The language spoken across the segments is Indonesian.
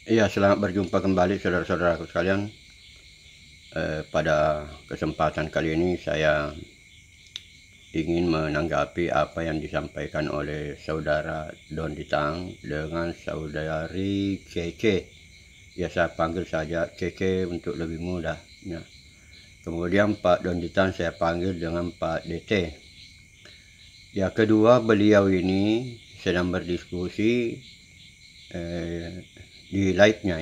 Iya, selamat berjumpa kembali saudara-saudaraku sekalian. Pada kesempatan kali ini saya ingin menanggapi apa yang disampaikan oleh saudara Don Ditang dengan saudari Cece. Ya, saya panggil saja Cece untuk lebih mudah. Ya. Kemudian Pak Don Ditang saya panggil dengan Pak DT. Ya, kedua beliau ini sedang berdiskusi di live-nya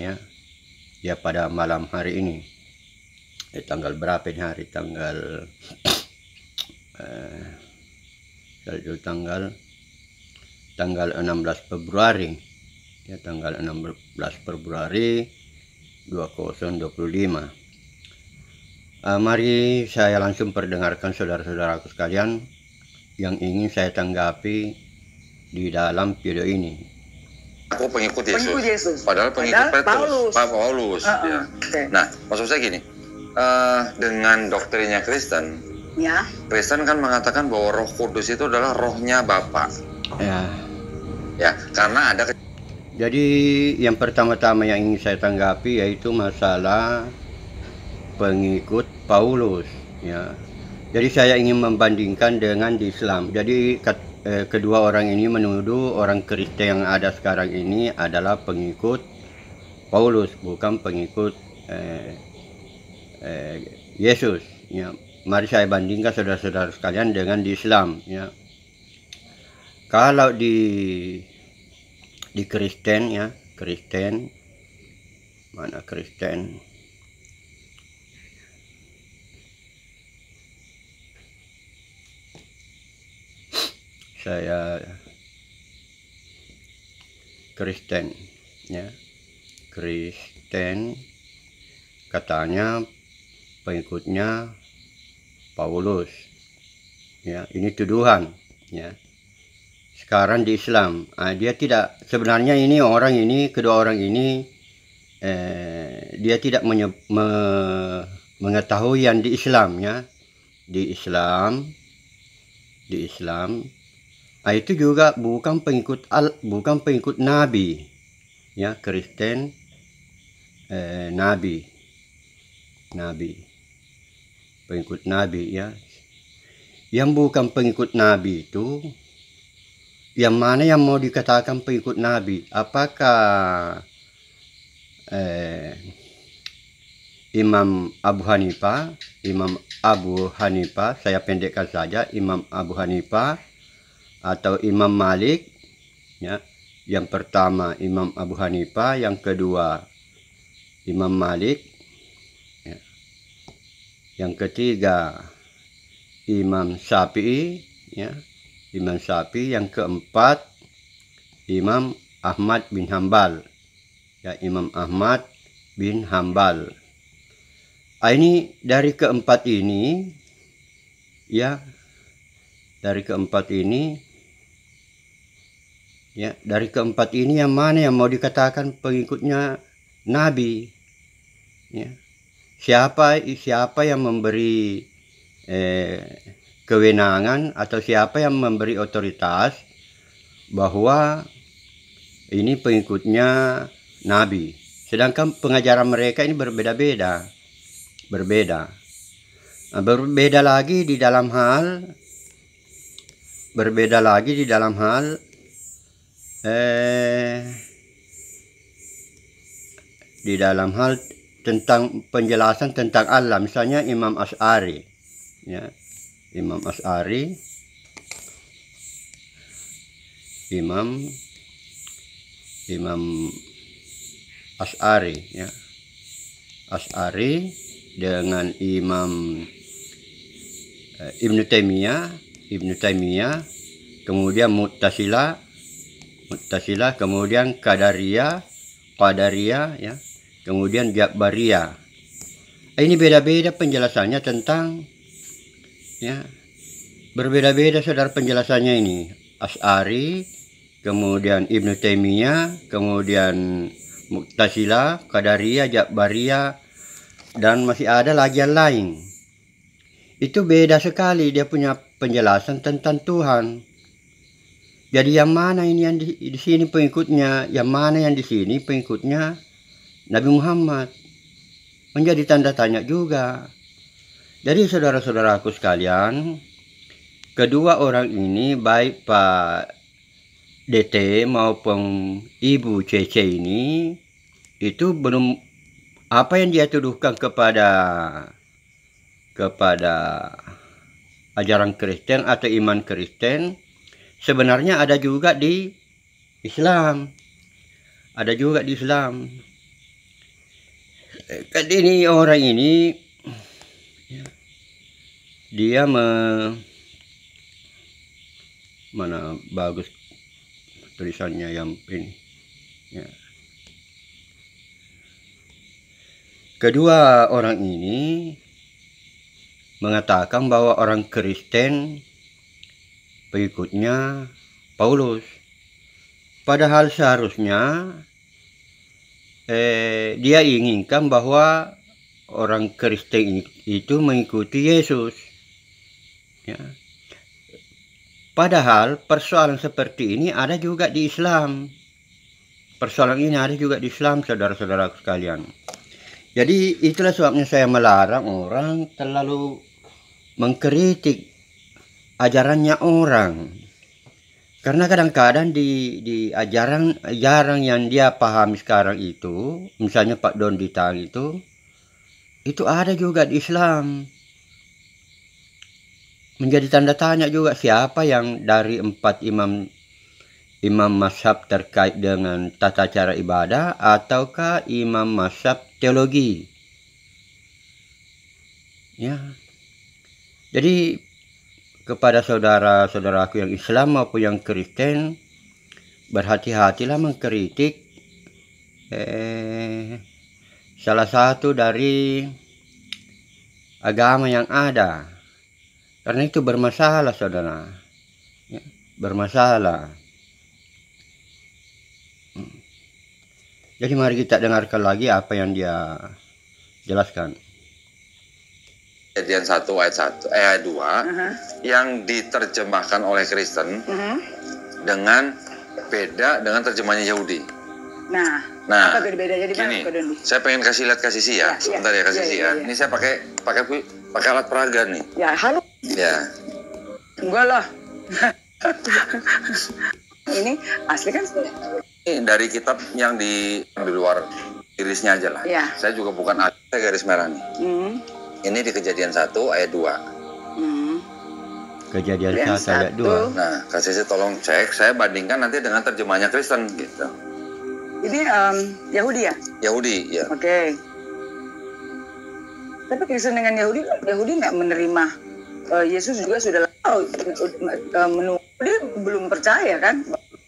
ya pada malam hari ini. Tanggal berapa ini hari? Tanggal 16 Februari. Ya, tanggal 16 Februari 2025. Mari saya langsung perdengarkan saudara-saudaraku sekalian yang ingin saya tanggapi di dalam video ini. Aku pengikut Yesus. Pengikut Yesus. Padahal pengikut Paulus. Pak Paulus. Ya. Okay. Nah, maksud saya gini, dengan doktrinnya Kristen, Kristen kan mengatakan bahwa Roh Kudus itu adalah rohnya Bapa. Ya, karena ada. Jadi yang pertama-tama yang ingin saya tanggapi yaitu masalah pengikut Paulus. Ya. Jadi saya ingin membandingkan dengan di Islam. Jadi kedua orang ini menuduh orang Kristen yang ada sekarang ini adalah pengikut Paulus, bukan pengikut Yesus. Ya. Mari saya bandingkan saudara-saudara sekalian dengan di Islam. Ya. Kalau di Kristen, ya, Kristen, mana Kristen? Saya Kristen, ya, Kristen katanya pengikutnya Paulus, ya, ini tuduhan, ya. Sekarang di Islam, dia tidak, sebenarnya ini kedua orang ini dia tidak mengetahui yang di Islam, ya, di Islam itu juga bukan pengikut Nabi, ya, Kristen Nabi pengikut Nabi, ya. Yang bukan pengikut Nabi itu yang mana yang mau dikatakan pengikut Nabi? Apakah Imam Abu Hanifah, saya pendekkan saja, Imam Abu Hanifah atau Imam Malik, ya. Yang pertama Imam Abu Hanifah, yang kedua Imam Malik, ya. Yang ketiga Imam Syafi'i, ya, Imam Syafi'i, yang keempat Imam Ahmad bin Hambal, ya, Imam Ahmad bin Hambal. Ini dari keempat ini, ya, dari keempat ini yang mana yang mau dikatakan pengikutnya Nabi, ya. Siapa yang memberi kewenangan atau siapa yang memberi otoritas bahwa ini pengikutnya Nabi, sedangkan pengajaran mereka ini berbeda lagi di dalam hal tentang penjelasan tentang Allah. Misalnya Imam Asy'ari, ya, Imam Asy'ari, ya, Asy'ari dengan Imam Ibnu Taimiyah, kemudian Mu'tazilah, kemudian Qadariyah, ya, kemudian Jabariyah. Ini beda-beda penjelasannya tentang, ya, berbeda-beda saudara penjelasannya ini. Asy'ari, kemudian Ibnu Taimiyah, kemudian Mu'tazilah, Qadariyah, Jabariyah, dan masih ada lagi yang lain. Itu beda sekali dia punya penjelasan tentang Tuhan. Jadi yang mana ini yang di sini pengikutnya, yang mana yang di sini pengikutnya Nabi Muhammad. Menjadi tanda tanya juga. Jadi saudara-saudaraku sekalian, kedua orang ini, baik Pak DT maupun Ibu Cece ini, itu belum, apa yang dia tuduhkan kepada ajaran Kristen atau iman Kristen, sebenarnya ada juga di Islam. Ada juga di Islam. Ini orang ini, dia mana bagus tulisannya yang ini. Ya. Kedua orang ini mengatakan bahwa orang Kristen pengikutnya Paulus. Padahal seharusnya dia inginkan bahwa orang Kristen itu mengikuti Yesus. Ya. Padahal persoalan seperti ini ada juga di Islam. Persoalan ini ada juga di Islam, saudara-saudara sekalian. Jadi itulah sebabnya saya melarang orang terlalu mengkritik ajarannya orang. Karena kadang-kadang di ajaran yang dia pahami sekarang itu, misalnya Pak Don Ditang itu ada juga di Islam. Menjadi tanda tanya juga siapa yang dari 4 imam mazhab terkait dengan tata cara ibadah ataukah imam mazhab teologi. Ya. Jadi kepada saudara-saudaraku yang Islam maupun yang Kristen, berhati-hatilah mengkritik salah satu dari agama yang ada, karena itu bermasalah, saudara. Ya, bermasalah. Jadi mari kita dengarkan lagi apa yang dia jelaskan. Kejadian 1 ayat 2 yang diterjemahkan oleh Kristen dengan beda dengan terjemahannya Yahudi. Nah, apa bedanya di mana? Saya pengen kasih lihat kasih sih ya. Sebentar ya kasih sih ya. Ini saya pakai alat peraga nih. Ya, halo. Ya. Enggak lah. Ini asli kan? Ini dari kitab yang di luar irisnya aja lah. Ya. Saya juga bukan ahli, saya garis merah nih. Ini di Kejadian 1 ayat 2. Kejadian 1 ayat 2. Nah, kasih saya tolong cek, saya bandingkan nanti dengan terjemahnya Kristen gitu. Ini Yahudi ya? Yahudi, ya. Oke. Tapi Kristen dengan Yahudi nggak menerima Yesus juga sudah menunggu, dia belum percaya kan?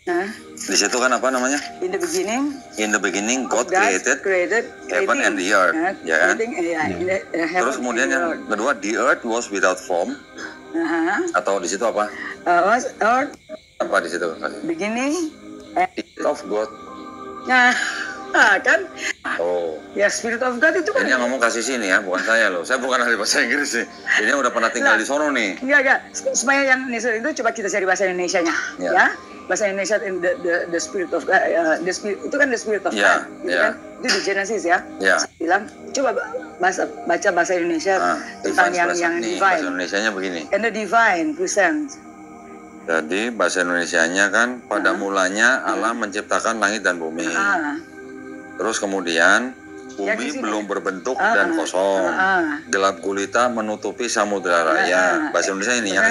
Nah, di situ kan apa namanya? In the beginning God created heaven and the earth, ya kan? Terus kemudian yang kedua, the earth was without form. Atau di situ apa? Earth. Apa di situ? Beginning of God. Nah, kan? Oh. Ya, Spirit of God itu kan. Ini yang ngomong kasih sini ya, bukan saya loh. Saya bukan ahli bahasa Inggris sih. Ini udah pernah tinggal di sono nih. Enggak. Supaya yang itu coba kita cari bahasa Indonesianya, ya. Bahasa Indonesia the Spirit of God, itu kan the Spirit of God, gitu kan? Itu di Genesis ya. Bilang coba baca bahasa Indonesia tentang yang divine. Bahasa Indonesianya begini. And the divine present. Jadi bahasa Indonesianya kan pada mulanya Allah menciptakan langit dan bumi. Terus kemudian bumi belum berbentuk dan kosong. Gelap gulita menutupi samudera raya. Bahasa Indonesia ini ya.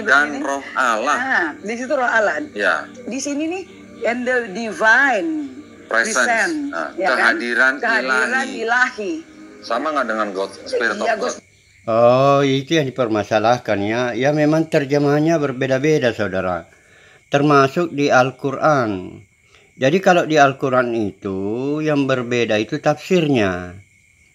Dan roh Allah. Di situ roh Allah. Ya. Di sini nih, and the divine presence. Kehadiran ilahi. Sama nggak dengan God, Spirit of God? Oh, itu yang dipermasalahkan ya. Ya memang terjemahannya berbeda-beda, saudara. Termasuk di Al-Quran. Jadi kalau di Al-Quran itu yang berbeda itu tafsirnya.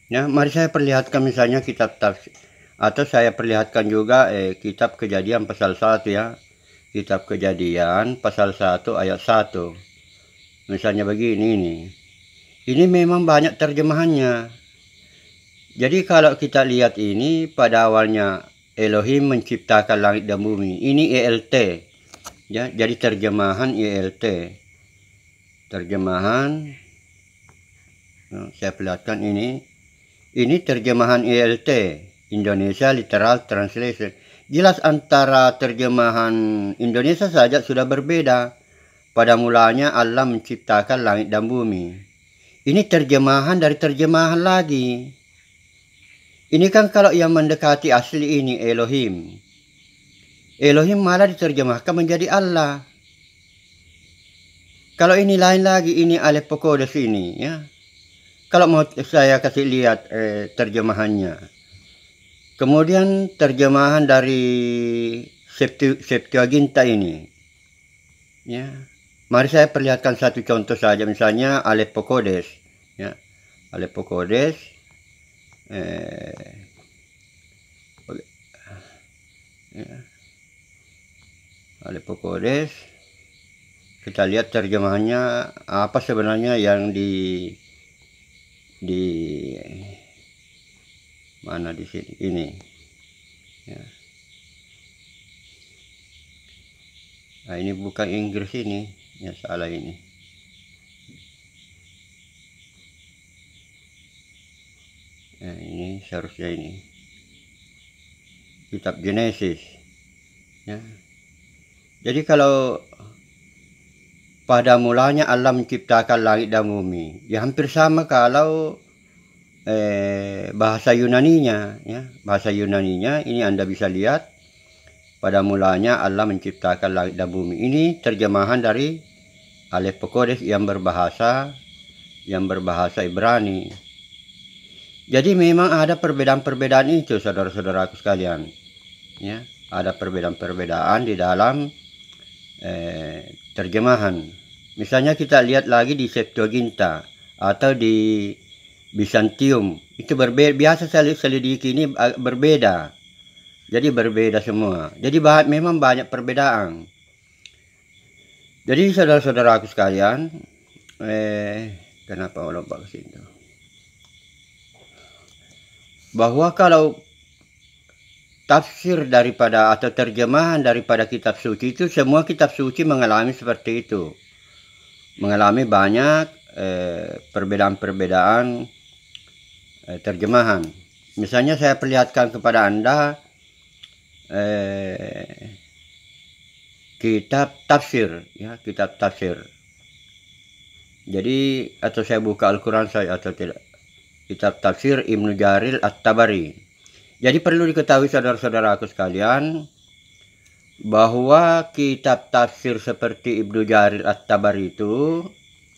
Ya, mari saya perlihatkan misalnya kitab tafsir, atau saya perlihatkan juga kitab Kejadian pasal 1 ya. Kitab Kejadian pasal 1 ayat 1. Misalnya begini nih. Ini memang banyak terjemahannya. Jadi kalau kita lihat ini pada awalnya Elohim menciptakan langit dan bumi. Ini ELT. Ya, jadi terjemahan ELT. Terjemahan Saya perlihatkan ini terjemahan ILT, Indonesia Literal Translation. Jelas antara terjemahan Indonesia saja sudah berbeda. Pada mulanya Allah menciptakan langit dan bumi. Ini terjemahan dari terjemahan lagi. Ini kan kalau yang mendekati asli ini Elohim. Elohim malah diterjemahkan menjadi Allah. Kalau ini lain lagi, ini Alepokodes ini, ya. Kalau mau saya kasih lihat terjemahannya. Kemudian terjemahan dari Septuaginta ini. Ya. Mari saya perlihatkan satu contoh saja, misalnya Alepokodes, ya. Alepokodes ya. Alepokodes, kita lihat terjemahannya apa sebenarnya yang di mana di sini ini, ya. Nah, ini bukan Inggris ini, ya salah ini. Nah, ini seharusnya ini kitab Genesis, ya. Jadi kalau pada mulanya Allah menciptakan langit dan bumi, ya hampir sama kalau bahasa Yunaninya, ya. Bahasa Yunaninya ini Anda bisa lihat, pada mulanya Allah menciptakan langit dan bumi. Ini terjemahan dari Alepokodes yang berbahasa Ibrani. Jadi memang ada perbedaan-perbedaan itu, saudara-saudaraku sekalian, ya. Ada perbedaan-perbedaan di dalam terjemahan. Misalnya kita lihat lagi di Septuaginta atau di Bizantium, itu berbeda. Biasa saya selidiki ini berbeda. Jadi berbeda semua. Jadi memang banyak perbedaan. Jadi saudara-saudaraku sekalian, kenapa lupa ke situ? Bahwa kalau tafsir daripada atau terjemahan daripada kitab suci itu, semua kitab suci mengalami seperti itu. Mengalami banyak perbedaan-perbedaan terjemahan. Misalnya saya perlihatkan kepada Anda kitab tafsir, ya, kitab tafsir. Jadi atau saya buka Al-Quran saya atau tidak. Kitab tafsir Ibnu Jarir At-Tabari. Jadi perlu diketahui saudara-saudaraku sekalian bahwa kitab tafsir seperti Ibnu Jarir At-Tabari itu,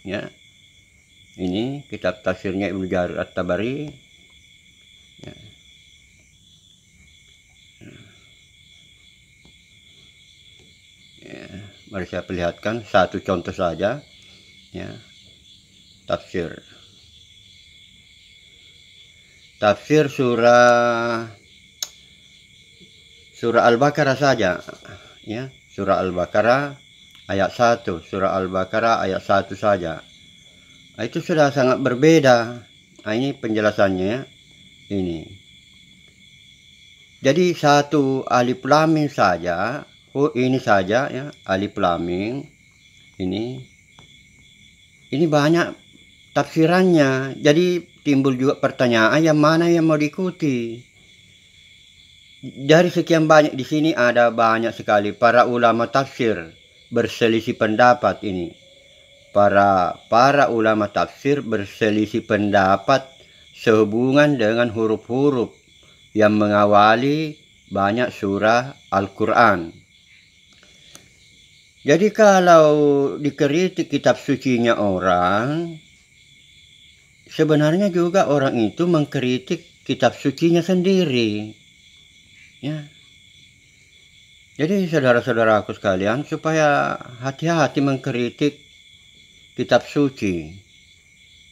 ya. Ini kitab tafsirnya Ibnu Jarir At-Tabari. Ya. Ya, mari saya perlihatkan satu contoh saja, ya. Tafsir surah Al-Baqarah saja, ya. Surah Al-Baqarah ayat 1, surah Al-Baqarah ayat 1 saja. Nah, itu sudah sangat berbeda. Nah, ini penjelasannya ini. Jadi satu alif lam mim saja, ini saja, ya, alif lam mim ini banyak tafsirannya. Jadi timbul juga pertanyaan, yang mana yang mau diikuti. Dari sekian banyak di sini ada banyak sekali para ulama tafsir berselisih pendapat ini. Para ulama tafsir berselisih pendapat sehubungan dengan huruf-huruf yang mengawali banyak surah Al-Quran. Jadi kalau dikritik kitab sucinya orang, sebenarnya juga orang itu mengkritik kitab sucinya sendiri, ya. Jadi saudara-saudaraku sekalian, supaya hati-hati mengkritik kitab suci.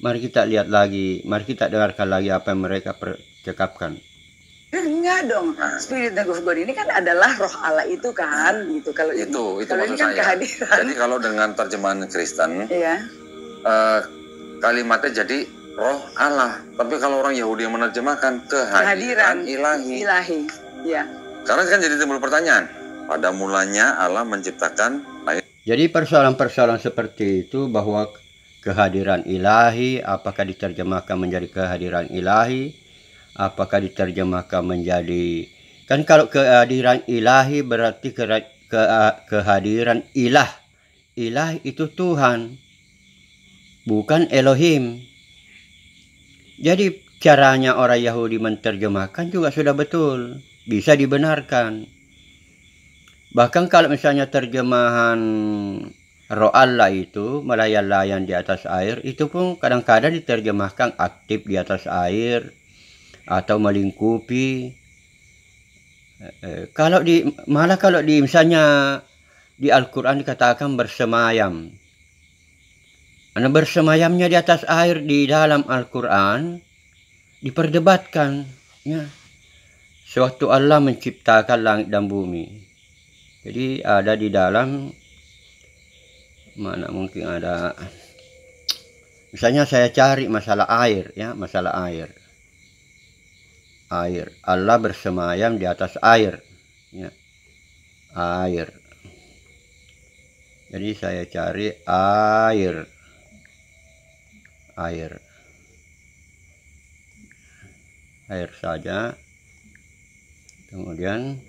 Mari kita lihat lagi, mari kita dengarkan lagi apa yang mereka percakapkan. Enggak dong, Spirit of God ini kan adalah roh Allah itu kan, gitu. Kalau itu kalau maksud ini kan saya. Kehadiran. Jadi kalau dengan terjemahan Kristen, iya. Kalimatnya jadi roh Allah. Tapi kalau orang Yahudi yang menerjemahkan kehadiran ilahi. Ya. Karena kan jadi timbul pertanyaan. Pada mulanya Allah menciptakan langit. Jadi persoalan-persoalan seperti itu, bahwa kehadiran ilahi, apakah diterjemahkan menjadi kehadiran ilahi, apakah diterjemahkan menjadi, kan kalau kehadiran ilahi berarti kehadiran ilah. Ilah itu Tuhan, bukan Elohim. Jadi caranya orang Yahudi menerjemahkan juga sudah betul, bisa dibenarkan. Bahkan kalau misalnya terjemahan Roh Allah itu melayang-layang di atas air, itu pun kadang-kadang diterjemahkan aktif di atas air atau melingkupi. Malah kalau misalnya di Al-Quran dikatakan bersemayam. Karena bersemayamnya di atas air di dalam Al-Quran diperdebatkan. Ya. Sewaktu Allah menciptakan langit dan bumi. Jadi ada di dalam, mana mungkin ada, misalnya saya cari masalah air, ya, masalah air. Air, Allah bersemayam di atas air, ya. Air. Jadi saya cari air. Air saja. Kemudian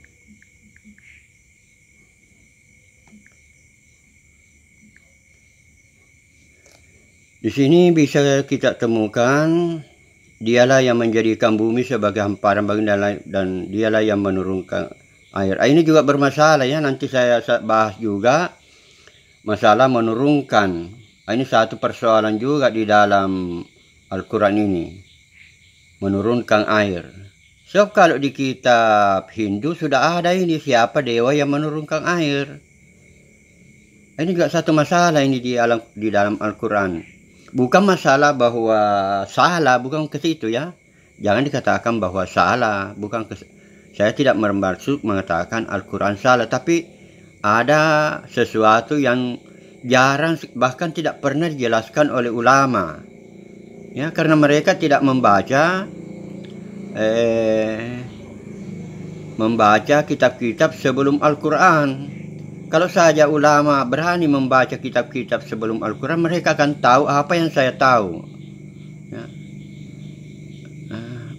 di sini bisa kita temukan, dialah yang menjadikan bumi sebagai hamparan bagi dan dialah yang menurunkan air. Ini juga bermasalah, ya, nanti saya bahas juga masalah menurunkan. Ini satu persoalan juga di dalam Al-Quran ini, menurunkan air. So kalau di kitab Hindu sudah ada ini, siapa dewa yang menurunkan air. Ini juga satu masalah ini di dalam Al-Quran. Bukan masalah bahwa salah, bukan ke situ, ya. Jangan dikatakan bahwa salah, saya tidak bermaksud mengatakan Al-Quran salah, tapi ada sesuatu yang jarang, bahkan tidak pernah dijelaskan oleh ulama, ya, karena mereka tidak membaca kitab-kitab sebelum Al-Quran. Kalau saja ulama berani membaca kitab-kitab sebelum Al-Quran, mereka akan tahu apa yang saya tahu, ya.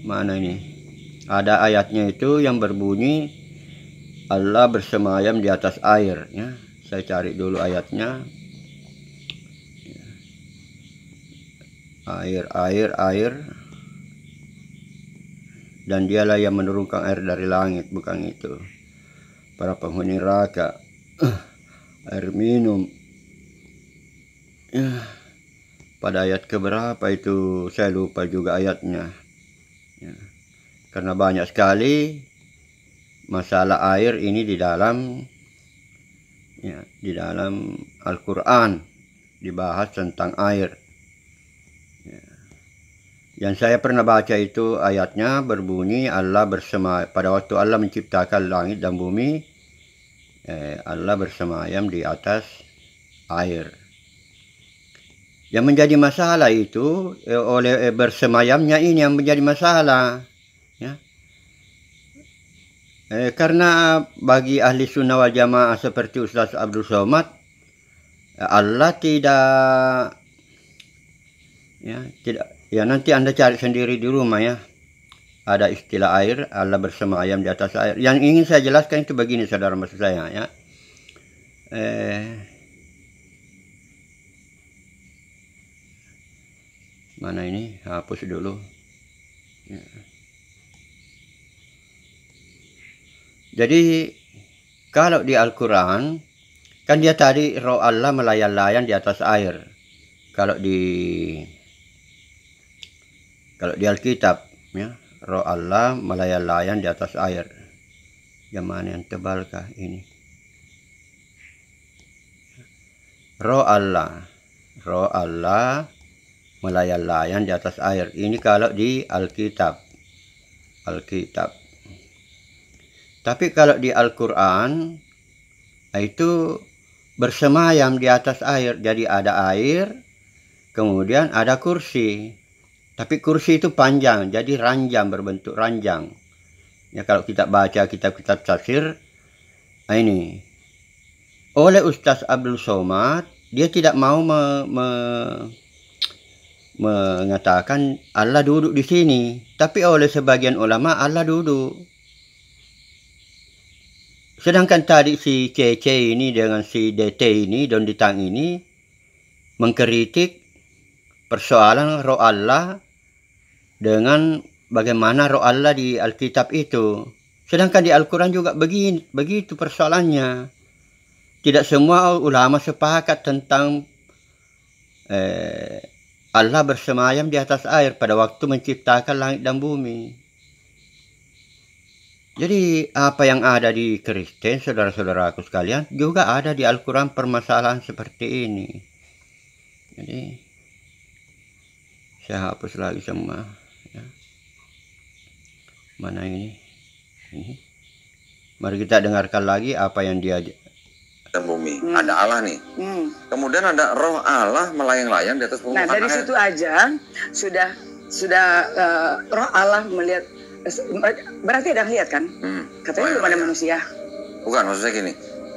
Mana ini ada ayatnya itu yang berbunyi Allah bersemayam di atas air, ya. Saya cari dulu ayatnya. Air. Dan dialah yang menurunkan air dari langit, bukan itu. Para penghuni neraka, air minum. Ya. Pada ayat keberapa itu saya lupa juga ayatnya. Ya. Karena banyak sekali masalah air ini di dalam, ya, di dalam Al-Quran dibahas tentang air. Ya. Yang saya pernah baca itu ayatnya berbunyi Allah bersemayam pada waktu Allah menciptakan langit dan bumi, Allah bersemayam di atas air. Yang menjadi masalah itu oleh bersemayamnya ini yang menjadi masalah, ya. Karena bagi ahli sunnah wal jamaah seperti Ustaz Abdul Somad, Allah tidak, ya, nanti Anda cari sendiri di rumah, ya. Ada istilah air, Allah bersemayam di atas air. Yang ingin saya jelaskan itu begini, saudara, maksud saya, ya. Mana ini? Hapus dulu. Ya. Jadi kalau di Al-Quran kan dia tadi roh Allah melayang-layang di atas air. Kalau di Alkitab, ya, roh Allah melayang-layang di atas air. Yang mana yang tebalkah ini? Roh Allah melayang-layang di atas air. Ini kalau di Alkitab. Tapi kalau di Al-Quran itu bersemayam di atas air. Jadi ada air, kemudian ada kursi. Tapi kursi itu panjang, jadi ranjang, berbentuk ranjang. Ya, kalau kita baca kitab-kitab tafsir, ini oleh Ustaz Abdul Somad, dia tidak mau mengatakan Allah duduk di sini, tapi oleh sebagian ulama Allah duduk. Sedangkan tadi si CC ini dengan si DT ini, Don Ditang ini, mengkritik persoalan roh Allah dengan bagaimana roh Allah di Alkitab itu. Sedangkan di Al-Quran juga begitu persoalannya. Tidak semua ulama sepakat tentang Allah bersemayam di atas air pada waktu menciptakan langit dan bumi. Jadi apa yang ada di Kristen, saudara-saudaraku sekalian, juga ada di Al-Quran permasalahan seperti ini. Jadi saya hapus lagi semua. Ya. Mana ini? Ini. Mari kita dengarkan lagi apa yang dia dan bumi. Ada Allah nih. Kemudian ada roh Allah melayang-layang di atas bumi. Nah, dari situ aja sudah roh Allah melihat. Berarti ada lihat kan? Katanya belum ada manusia. Bukan, maksudnya gini.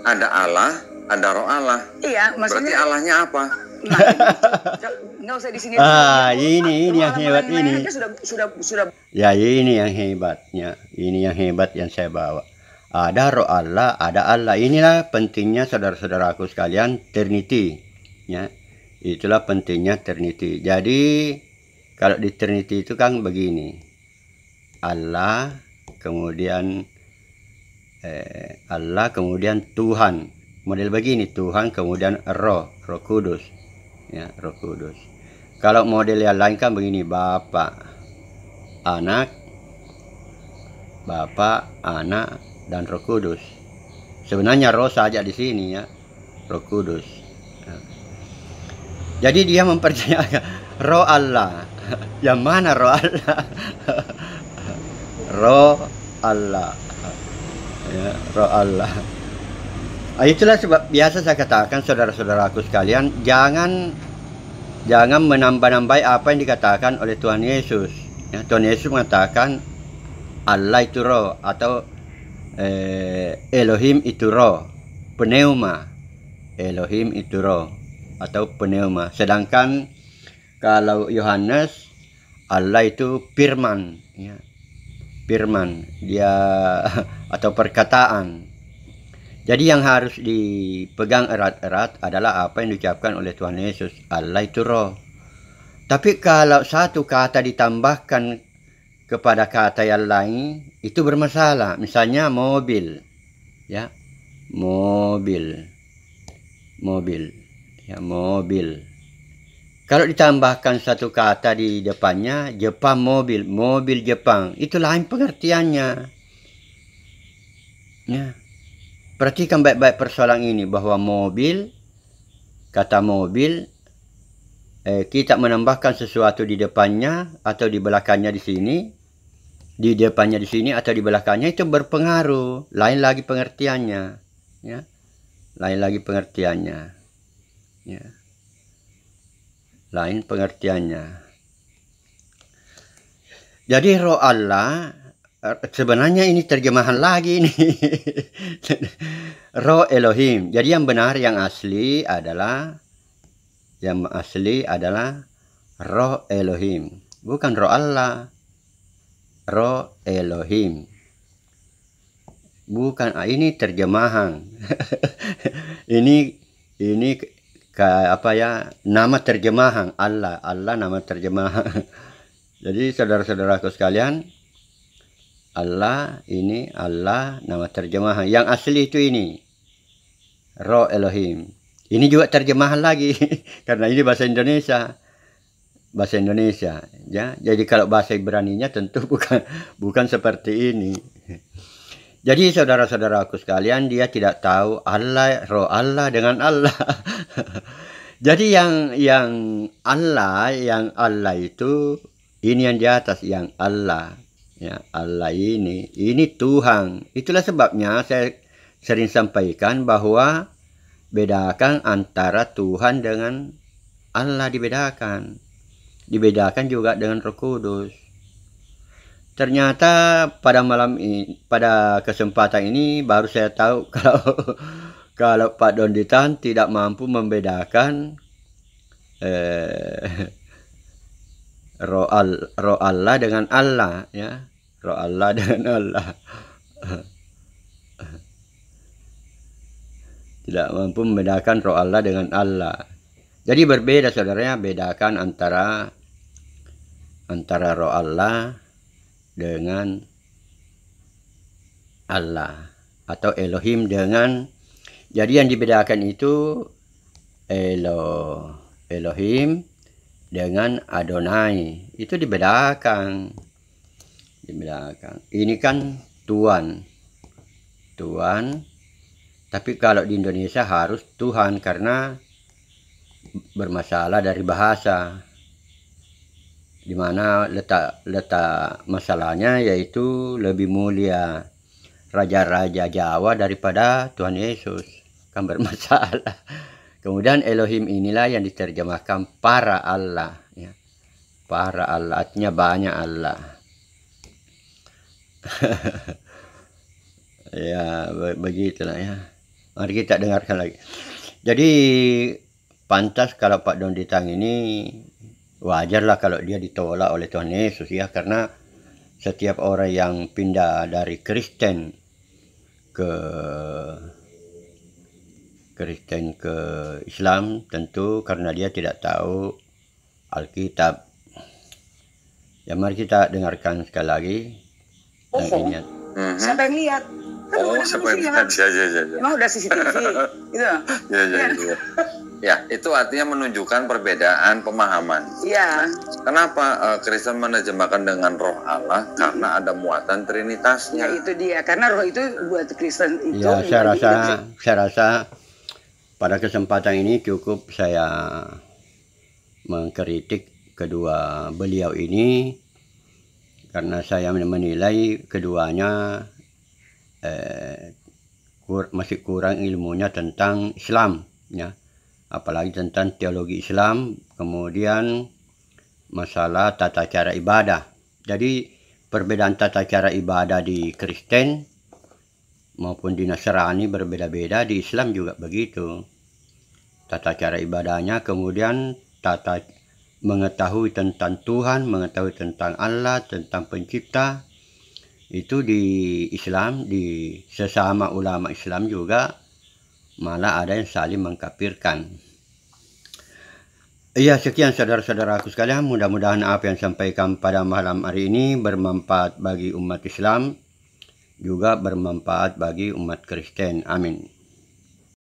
Ada Allah, ada roh Allah. Iya, maksudnya. Berarti Allahnya apa? Nah, nggak usah di sini. Ini yang hebat ini. Sudah. Ya, ini yang hebatnya. Ini yang hebat yang saya bawa. Ada roh Allah, ada Allah. Inilah pentingnya saudara-saudaraku sekalian, Trinity. Ya, itulah pentingnya Trinity. Jadi kalau di Trinity itu kan begini. Allah, kemudian Tuhan. Model begini, Tuhan kemudian Roh Kudus. Ya, Roh Kudus. Kalau model yang lain kan begini, Bapa, Anak, dan Roh Kudus. Sebenarnya roh saja di sini ya, Roh Kudus. Ya. Jadi dia mempercayakan roh Allah. Yang mana roh Allah? Roh Allah. Ya, roh Allah. Itulah sebab biasa saya katakan saudara-saudaraku sekalian, jangan menambah-nambai apa yang dikatakan oleh Tuhan Yesus. Ya, Tuhan Yesus mengatakan Allah itu roh, atau Elohim itu roh, pneuma. Elohim itu roh atau pneuma. Sedangkan kalau Yohanes, Allah itu firman, ya. Firman dia atau perkataan. Jadi yang harus dipegang erat-erat adalah apa yang diucapkan oleh Tuhan Yesus, Allah itu roh. Tapi kalau satu kata ditambahkan kepada kata yang lain, itu bermasalah. Misalnya mobil, ya, mobil, ya, mobil. Kalau ditambahkan satu kata di depannya, Jepang mobil Jepang, itu lain pengertiannya. Ya. Perhatikan baik-baik persoalan ini, bahwa mobil, kata mobil, kita menambahkan sesuatu di depannya atau di belakangnya di sini, di depannya di sini atau di belakangnya, itu berpengaruh, lain lagi pengertiannya, ya, lain lagi pengertiannya, ya. Lain pengertiannya. Jadi roh Allah, sebenarnya ini terjemahan lagi ini. Roh Elohim. Jadi yang benar, yang asli adalah roh Elohim, bukan roh Allah. Roh Elohim. Bukan, ini terjemahan. ini apa ya, nama terjemahan Allah nama terjemahan. Jadi saudara-saudaraku sekalian, Allah nama terjemahan. Yang asli itu ini roh Elohim. Ini juga terjemahan lagi karena ini bahasa Indonesia ya. Jadi kalau bahasa Ibraninya tentu bukan seperti ini. Jadi saudara-saudaraku sekalian, dia tidak tahu Allah, roh Allah dengan Allah. Jadi yang Allah itu, ini yang di atas, yang Allah, ya, Allah ini Tuhan. Itulah sebabnya saya sering sampaikan bahwa bedakan antara Tuhan dengan Allah, dibedakan juga dengan Roh Kudus. Ternyata pada malam ini, pada kesempatan ini baru saya tahu kalau Pak Don Ditang tidak mampu membedakan roh Allah dengan Allah, ya. Roh Allah dengan Allah. Tidak mampu membedakan roh Allah dengan Allah. Jadi berbeda saudaranya, bedakan antara roh Allah dengan Allah atau Elohim dengan, jadi yang dibedakan itu Elohim dengan Adonai, itu dibedakan. Ini kan Tuhan, tapi kalau di Indonesia harus Tuhan karena bermasalah dari bahasa, dimana letak masalahnya yaitu lebih mulia raja-raja Jawa daripada Tuhan Yesus, kan bermasalah. Kemudian Elohim inilah yang diterjemahkan para Allah, ya. Para Allah artinya banyak Allah. Ya begitulah ya. Mari kita dengarkan lagi. Jadi pantas kalau Pak Don Ditang ini, wajarlah kalau dia ditolak oleh Tuhan Yesus, ya, karena setiap orang yang pindah dari Kristen ke Islam tentu karena dia tidak tahu Alkitab. Ya mari kita dengarkan sekali lagi. Ingat. Siapa yang lihat? Siapa yang lihat? Emang udah CCTV? Gitu. Ya, itu artinya menunjukkan perbedaan pemahaman. Iya. Kenapa Kristen menerjemahkan dengan roh Allah? Karena ada muatan trinitasnya. Ya itu dia, karena roh itu buat Kristen itu. Ya, saya rasa pada kesempatan ini cukup saya mengkritik kedua beliau ini, karena saya menilai keduanya masih kurang ilmunya tentang Islam, ya. Apalagi tentang teologi Islam, kemudian masalah tata cara ibadah. Jadi perbedaan tata cara ibadah di Kristen maupun di Nasrani berbeda-beda, di Islam juga begitu. Tata cara ibadahnya, kemudian mengetahui tentang Tuhan, mengetahui tentang Allah, tentang pencipta, itu di Islam, di sesama ulama Islam juga malah ada yang saling mengkafirkan. Iya, sekian saudara-saudaraku sekalian, mudah-mudahan apa yang sampaikan pada malam hari ini bermanfaat bagi umat Islam, juga bermanfaat bagi umat Kristen. Amin.